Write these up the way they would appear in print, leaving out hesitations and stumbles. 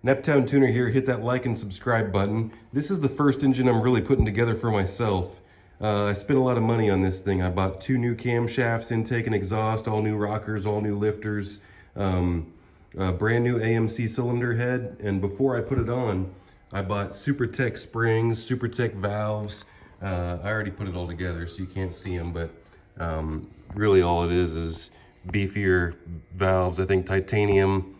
Neptown Tuner here. Hit that like and subscribe button. This is the first engine I'm really putting together for myself. I spent a lot of money on this thing. I bought 2 new camshafts, intake and exhaust, all new rockers, all new lifters, a brand new AMC cylinder head, and before I put it on, I bought SuperTech springs, SuperTech valves. I already put it all together so you can't see them, but really all it is beefier valves. I think titanium,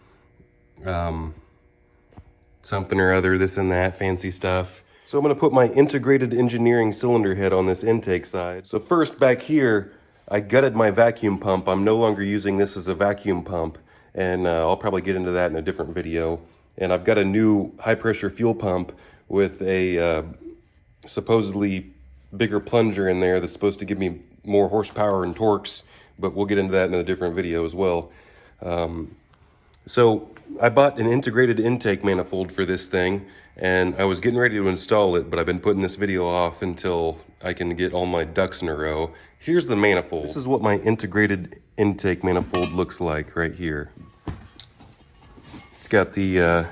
something or other, this and that, fancy stuff. So I'm gonna put my integrated engineering cylinder head on this intake side. So first, back here, I gutted my vacuum pump. I'm no longer using this as a vacuum pump, and I'll probably get into that in a different video. And I've got a new high pressure fuel pump with a supposedly bigger plunger in there that's supposed to give me more horsepower and torques, but we'll get into that in a different video as well. So I bought an integrated intake manifold for this thing, and I was getting ready to install it, but I've been putting this video off until I can get all my ducks in a row. Here's the manifold. This is what my integrated intake manifold looks like right here. It's got the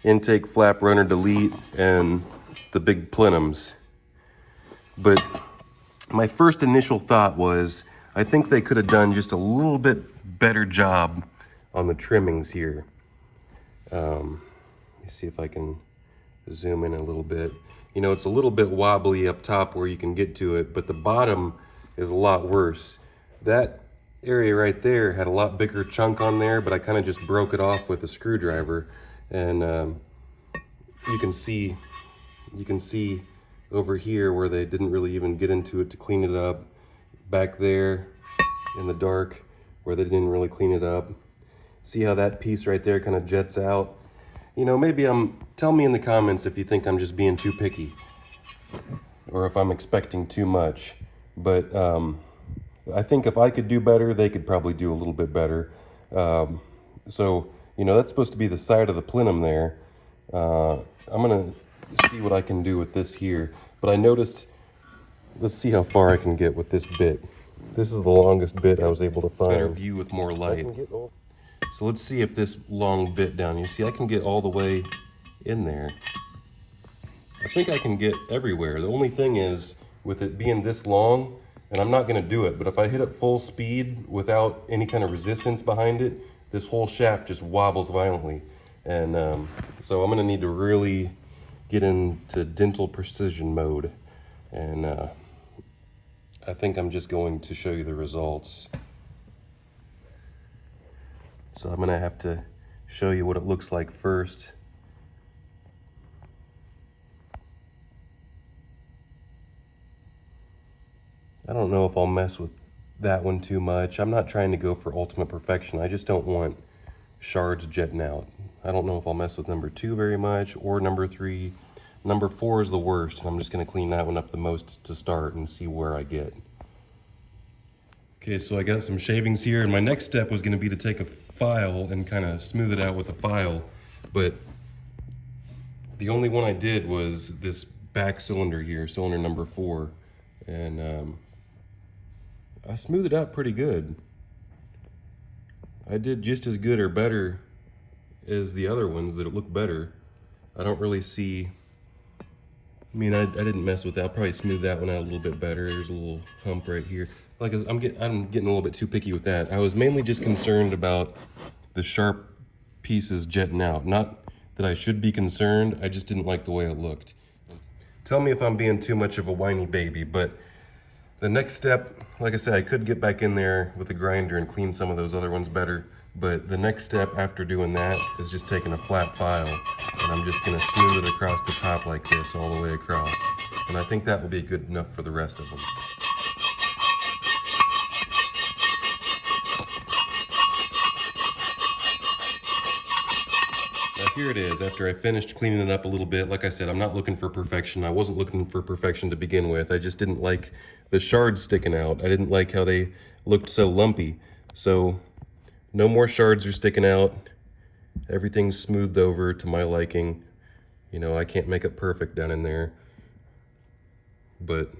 intake flap runner delete and the big plenums. But my first initial thought was, I think they could have done just a little bit better job on the trimmings here. Let me see if I can zoom in a little bit. You know, it's a little bit wobbly up top where you can get to it, but the bottom is a lot worse. That area right there had a lot bigger chunk on there, but I kind of just broke it off with a screwdriver, and you can see over here where they didn't really even get into it to clean it up. Back there in the dark where they didn't really clean it up. See how that piece right there kind of jets out? You know, maybe tell me in the comments if you think I'm just being too picky or if I'm expecting too much. But I think if I could do better, they could probably do a little bit better. So, you know, that's supposed to be the side of the plenum there. I'm gonna see what I can do with this here. But I noticed, let's see how far I can get with this bit. This is the longest bit I was able to find. Better view with more light. So let's see if this long bit down, you see I can get all the way in there. I think I can get everywhere. The only thing is, with it being this long, and I'm not gonna do it, but if I hit it full speed without any kind of resistance behind it, this whole shaft just wobbles violently. And so I'm gonna need to really get into dental precision mode. And I think I'm just going to show you the results. So I'm gonna have to show you what it looks like first. I don't know if I'll mess with that one too much. I'm not trying to go for ultimate perfection. I just don't want shards jetting out. I don't know if I'll mess with number 2 very much or number 3. Number 4 is the worst, and I'm just gonna clean that one up the most to start and see where I get. Okay, so I got some shavings here, and my next step was gonna be to take a file and kind of smooth it out with a file, but the only one I did was this back cylinder here, cylinder number 4, and I smoothed it out pretty good. I did just as good or better as the other ones that look better. I don't really see, I mean, I didn't mess with that. I'll probably smooth that one out a little bit better. There's a little hump right here. Like, I'm getting a little bit too picky with that. I was mainly just concerned about the sharp pieces jetting out. Not that I should be concerned, I just didn't like the way it looked. Tell me if I'm being too much of a whiny baby, but the next step, like I said, I could get back in there with a grinder and clean some of those other ones better, but the next step after doing that is just taking a flat file, and I'm just gonna smooth it across the top like this, all the way across. And I think that will be good enough for the rest of them. Here it is, after I finished cleaning it up a little bit. Like I said, I'm not looking for perfection. I wasn't looking for perfection to begin with. I just didn't like the shards sticking out. I didn't like how they looked so lumpy. So no more shards are sticking out. Everything's smoothed over to my liking. You know, I can't make it perfect down in there. But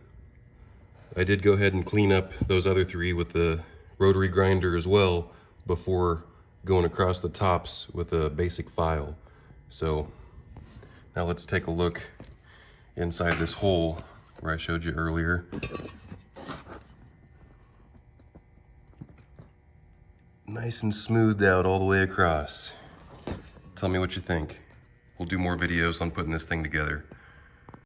I did go ahead and clean up those other 3 with the rotary grinder as well before going across the tops with a basic file. So now let's take a look inside this hole where I showed you earlier. Nice and smoothed out all the way across. Tell me what you think. We'll do more videos on putting this thing together.